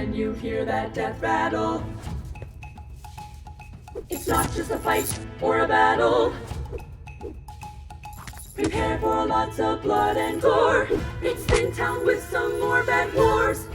when you hear that death rattle. It's not just a fight or a battle. Prepare for lots of blood and gore. It's Spintown with some more bed wars.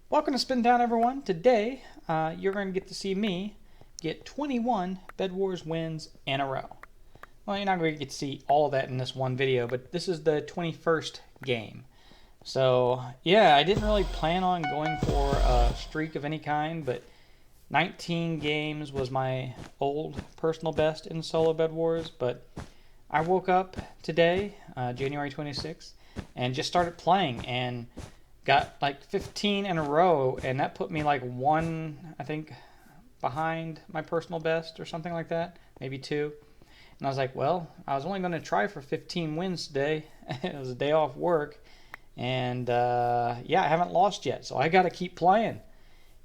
Welcome to Spintown, everyone. Today, you're going to get to see me get 21 Bed Wars wins in a row. Well, you're not going to get to see all of that in this one video, but this is the 21st game. So, yeah, I didn't really plan on going for a streak of any kind, but 19 games was my old personal best in solo Bed Wars, but I woke up today, January 26th, and just started playing and got like 15 in a row, and that put me like one, I think, behind my personal best or something like that, maybe two. And I was like, well, I was only going to try for 15 wins today. It was a day off work, and yeah, I haven't lost yet, so I got to keep playing.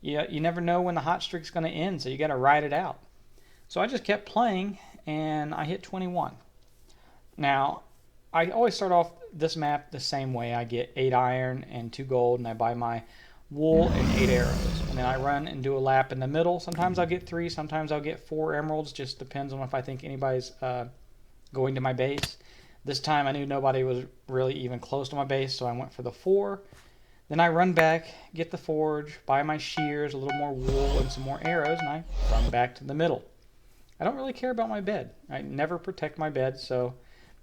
You never know when the hot streak's going to end, so you got to ride it out. So I just kept playing, and I hit 21. Now, I always start off this map the same way. I get 8 iron and 2 gold, and I buy my wool and 8 arrows. And then I run and do a lap in the middle. Sometimes I'll get 3, sometimes I'll get 4 emeralds. Just depends on if I think anybody's going to my base. This time I knew nobody was really even close to my base, so I went for the 4. Then I run back, get the forge, buy my shears, a little more wool, and some more arrows, and I run back to the middle. I don't really care about my bed. I never protect my bed, so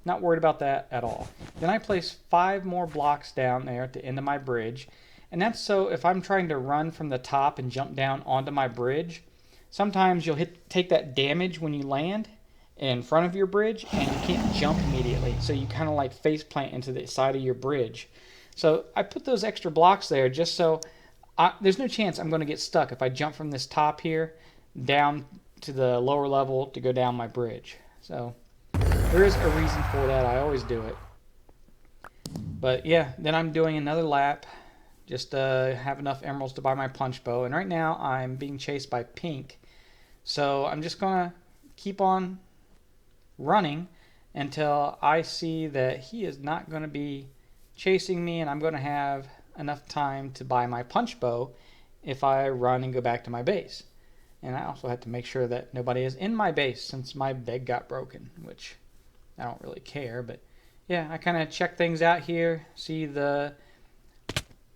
not worried about that at all. Then I place 5 more blocks down there at the end of my bridge, and that's so if I'm trying to run from the top and jump down onto my bridge, sometimes you'll take that damage when you land in front of your bridge, and you can't jump immediately, so you kind of like face plant into the side of your bridge. So I put those extra blocks there just so there's no chance I'm going to get stuck if I jump from this top here down to the lower level to go down my bridge. So there is a reason for that. I always do it. But yeah, then I'm doing another lap just to have enough emeralds to buy my punch bow. And right now I'm being chased by Pink. So I'm just going to keep on running until I see that he is not going to be chasing me, and I'm going to have enough time to buy my punch bow if I run and go back to my base. And I also have to make sure that nobody is in my base since my bed got broken, which I don't really care. But yeah, I kind of check things out here, see the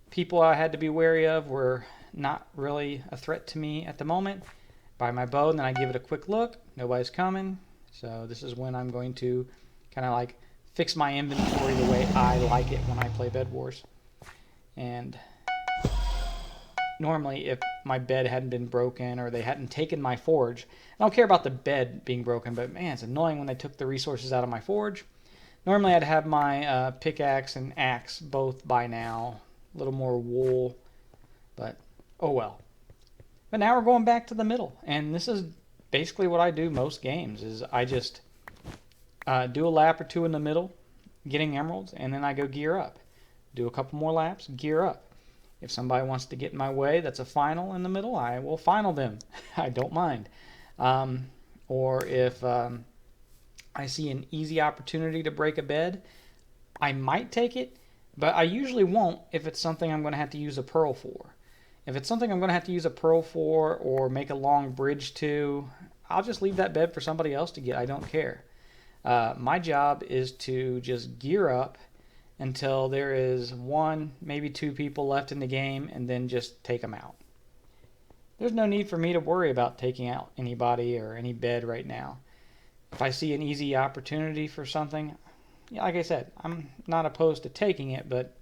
people I had to be wary of were not really a threat to me at the moment. Buy my bow, and then I give it a quick look. Nobody's coming, so this is when I'm going to kind of like fix my inventory the way I like it when I play Bed Wars. And normally if my bed hadn't been broken or they hadn't taken my forge, I don't care about the bed being broken, but man, it's annoying when they took the resources out of my forge. Normally I'd have my pickaxe and axe both by now, a little more wool, but oh well. But now we're going back to the middle, and this is basically what I do most games, is I just do a lap or two in the middle, getting emeralds, and then I go gear up. Do a couple more laps, gear up. If somebody wants to get in my way, that's a final in the middle, I will final them. I don't mind. Or if I see an easy opportunity to break a bed, I might take it, but I usually won't if it's something I'm going to have to use a pearl for. If it's something I'm going to have to use a pearl for or make a long bridge to, I'll just leave that bed for somebody else to get. I don't care. My job is to just gear up until there is 1, maybe 2 people left in the game, and then just take them out. There's no need for me to worry about taking out anybody or any bed right now. If I see an easy opportunity for something, like I said, I'm not opposed to taking it, but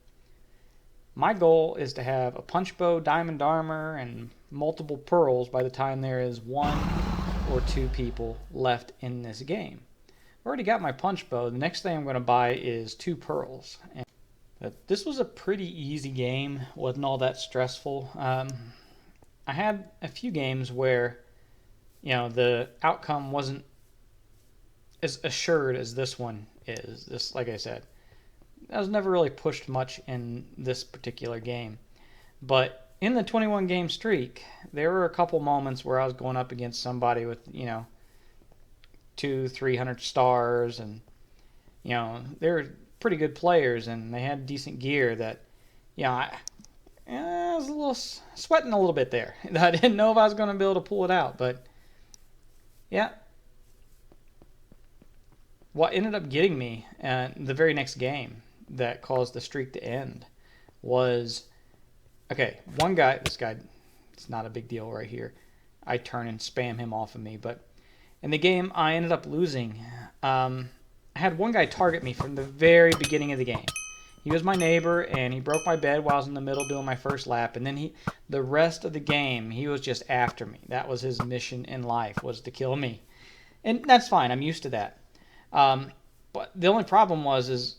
my goal is to have a punch bow, diamond armor, and multiple pearls by the time there is 1 or 2 people left in this game. I've already got my punch bow. The next thing I'm going to buy is 2 pearls. But this was a pretty easy game. Wasn't all that stressful. I had a few games where, the outcome wasn't as assured as this one is. This, like I said, I was never really pushed much in this particular game. But in the 21 game streak, there were a couple moments where I was going up against somebody with, 200-300 stars, and they're pretty good players, and they had decent gear that I was a little sweating a little bit there. I didn't know if I was going to be able to pull it out, but yeah. What ended up getting me the very next game that caused the streak to end was, okay, one guy, this guy, it's not a big deal right here. I turn and spam him off of me, but in the game I ended up losing. I had one guy target me from the very beginning of the game. He was my neighbor, and he broke my bed while I was in the middle doing my first lap. And then the rest of the game, he was just after me. That was his mission in life, was to kill me. And that's fine. I'm used to that. But the only problem is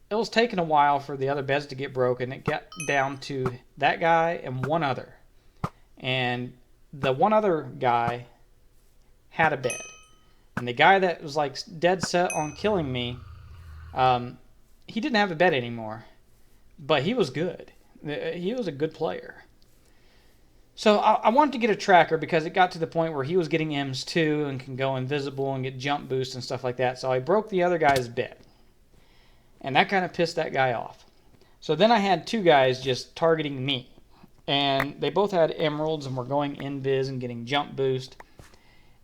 it was taking a while for the other beds to get broken. It got down to that guy and one other. And the one other guy had a bed. And the guy that was like dead set on killing me, he didn't have a bed anymore. But he was good. He was a good player. So I wanted to get a tracker because it got to the point where he was getting M's too and can go invisible and get jump boost and stuff like that. So I broke the other guy's bed. And that kind of pissed that guy off. So then I had two guys just targeting me. And they both had emeralds and were going invis and getting jump boost.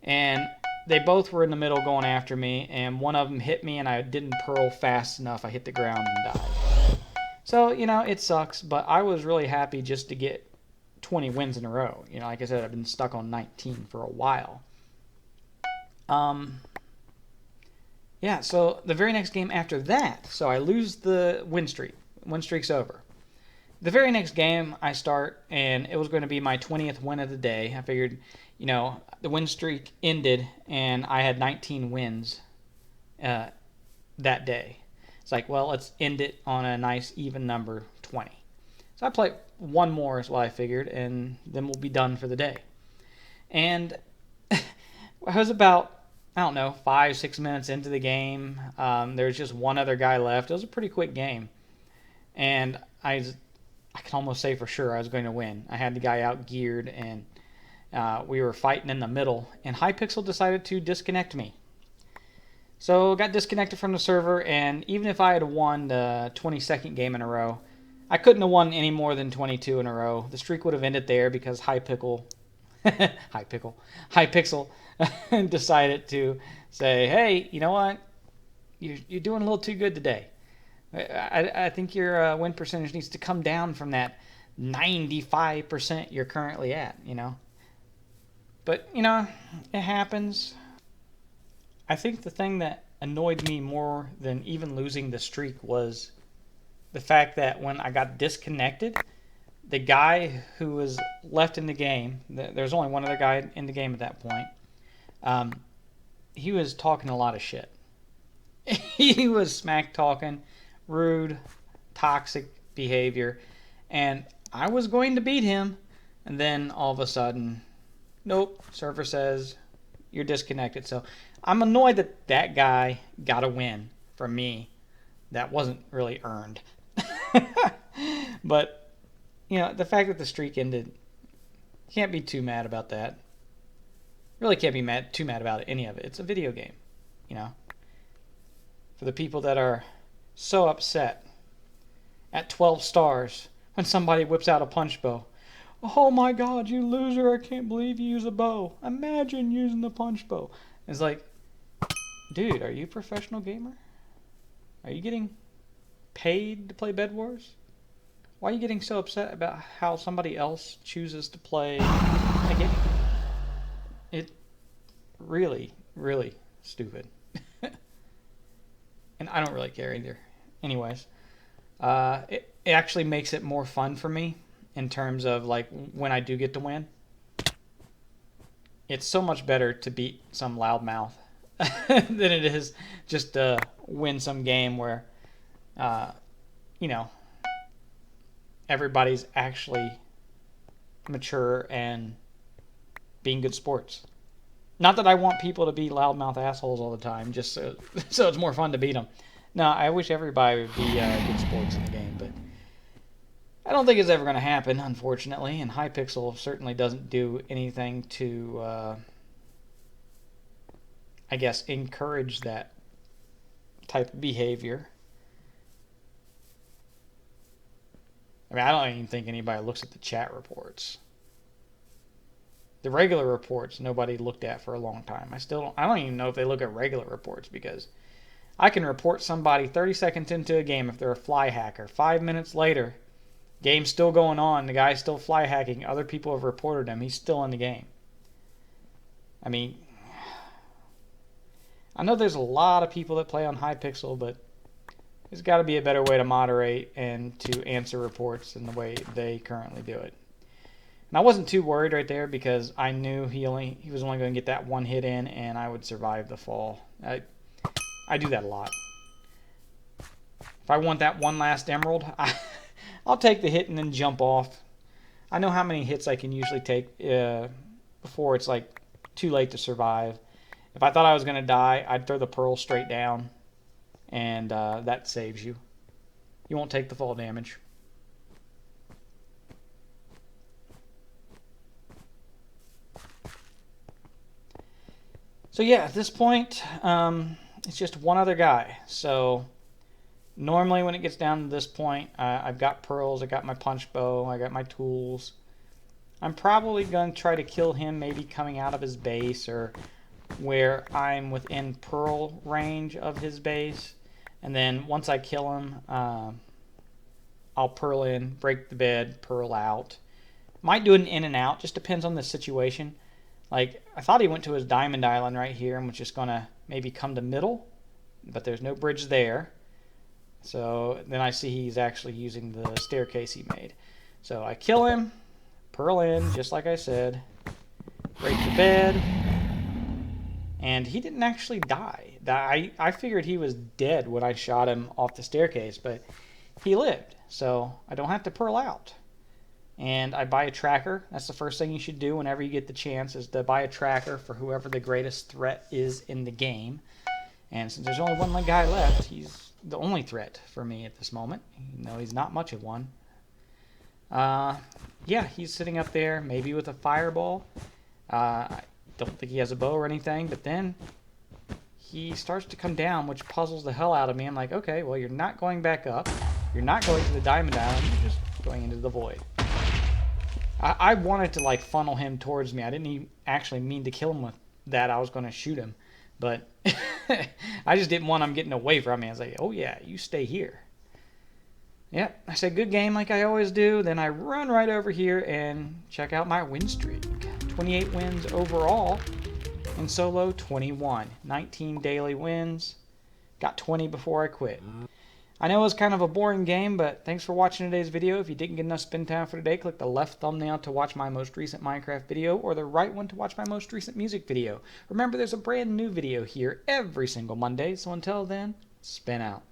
And they both were in the middle going after me. And one of them hit me and I didn't pearl fast enough. I hit the ground and died. So, it sucks. But I was really happy just to get 20 wins in a row. Like I said, I've been stuck on 19 for a while. Yeah, so the very next game after that, so I lose the win streak. Win streak's over. The very next game I start, and it was going to be my 20th win of the day. I figured, the win streak ended, and I had 19 wins that day. It's like, well, let's end it on a nice even number, 20. So I played one more is what I figured, and then we'll be done for the day. And I was about, 5-6 minutes into the game. There was just one other guy left. It was a pretty quick game. And I can almost say for sure I was going to win. I had the guy out geared, and we were fighting in the middle. And Hypixel decided to disconnect me. So I got disconnected from the server, and even if I had won the 22nd game in a row, I couldn't have won any more than 22 in a row. The streak would have ended there because Hypixel decided to say, hey, you know what? You're doing a little too good today. I think your win percentage needs to come down from that 95% you're currently at, But, it happens. I think the thing that annoyed me more than even losing the streak was the fact that when I got disconnected, the guy who was left in the game, there's only one other guy in the game at that point, he was talking a lot of shit. He was smack talking, rude, toxic behavior, and I was going to beat him, and then all of a sudden, nope, server says you're disconnected. So I'm annoyed that guy got a win from me that wasn't really earned. But, the fact that the streak ended, can't be too mad about that. Really can't be too mad about any of it. It's a video game, For the people that are so upset at 12 stars when somebody whips out a punch bow. Oh my god, you loser, I can't believe you use a bow. Imagine using the punch bow. It's like, dude, are you a professional gamer? Are you getting paid to play Bed Wars? Why are you getting so upset about how somebody else chooses to play a game? It really, really stupid. And I don't really care either. Anyways, it actually makes it more fun for me in terms of like when I do get to win. It's so much better to beat some loudmouth than it is just to win some game where, everybody's actually mature and being good sports. Not that I want people to be loudmouth assholes all the time, just so it's more fun to beat them. No, I wish everybody would be good sports in the game, but I don't think it's ever going to happen, unfortunately, and Hypixel certainly doesn't do anything to, encourage that type of behavior. I mean, I don't even think anybody looks at the chat reports. The regular reports, nobody looked at for a long time. I don't even know if they look at regular reports, because I can report somebody 30 seconds into a game if they're a fly hacker. 5 minutes later, game's still going on. The guy's still fly hacking. Other people have reported him. He's still in the game. I mean, I know there's a lot of people that play on Hypixel, but there's got to be a better way to moderate and to answer reports than the way they currently do it. And I wasn't too worried right there, because I knew he was only going to get that one hit in, and I would survive the fall. I do that a lot. If I want that one last emerald, I'll take the hit and then jump off. I know how many hits I can usually take before it's like too late to survive. If I thought I was going to die, I'd throw the pearl straight down, and that saves you. You won't take the fall damage. So yeah, at this point, it's just one other guy. So normally when it gets down to this point, I've got pearls, I got my punch bow, I got my tools. I'm probably going to try to kill him maybe coming out of his base, or where I'm within pearl range of his base. And then once I kill him, I'll pearl in, break the bed, pearl out. Might do an in and out, just depends on the situation. Like, I thought he went to his diamond island right here and was just going to maybe come to middle, but there's no bridge there. So then I see he's actually using the staircase he made. So I kill him, pearl in, just like I said, break the bed, and he didn't actually die. I figured he was dead when I shot him off the staircase, but he lived, so I don't have to pearl out. And I buy a tracker. That's the first thing you should do whenever you get the chance, is to buy a tracker for whoever the greatest threat is in the game. And since there's only one guy left, he's the only threat for me at this moment. You know, he's not much of one. Yeah, he's sitting up there, maybe with a fireball. I don't think he has a bow or anything, but then he starts to come down, which puzzles the hell out of me. I'm like, okay, well, you're not going back up. You're not going to the diamond island. You're just going into the void. I wanted to like funnel him towards me. I didn't even actually mean to kill him with that. I was going to shoot him, but I just didn't want him getting away from me. I was like, oh yeah, you stay here. Yep, I said good game like I always do. Then I run right over here and check out my win streak. 28 wins overall. In solo, 21. 19 daily wins. Got 20 before I quit. I know it was kind of a boring game, but thanks for watching today's video. If you didn't get enough Spintown for today, click the left thumbnail to watch my most recent Minecraft video, or the right one to watch my most recent music video. Remember, there's a brand new video here every single Monday, so until then, spin out.